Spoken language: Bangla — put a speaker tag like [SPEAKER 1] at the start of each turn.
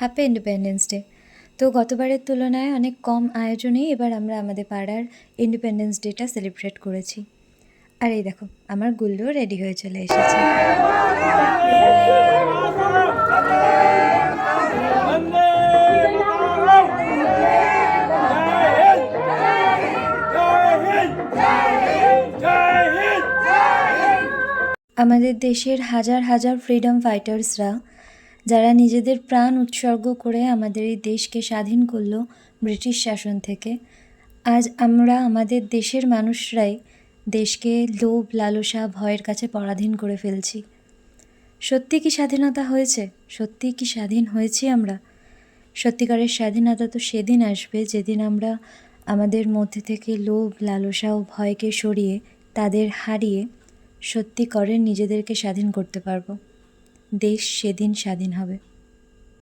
[SPEAKER 1] Happy independence day. তো গতবারের তুলনায় অনেক কম আয়োজনেই এবার আমরা আমাদের পাড়ার ইন্ডিপেন্ডেন্স ডেটা সেলিব্রেট করেছি। আর এই দেখো, আমার গুল্লুও রেডি হয়ে চলে এসেছে। আমাদের দেশের হাজার হাজার ফ্রিডম ফাইটার্সরা, যারা নিজেদের প্রাণ উৎসর্গ করে আমাদের এই দেশকে স্বাধীন করলো ব্রিটিশ শাসন থেকে, আজ আমরা আমাদের দেশের মানুষরাই দেশকে লোভ, লালসা, ভয়ের কাছে পরাধীন করে ফেলছি। সত্যি কি স্বাধীনতা হয়েছে? সত্যি কি স্বাধীন হয়েছি আমরা? সত্যিকারের স্বাধীনতা তো সেদিন আসবে যেদিন আমরা আমাদের মধ্যে থেকে লোভ, লালসা ও ভয়কে সরিয়ে, তাদের হারিয়ে সত্যি করে নিজেদেরকে স্বাধীন করতে পারবো। দেশ সেদিন স্বাধীন হবে।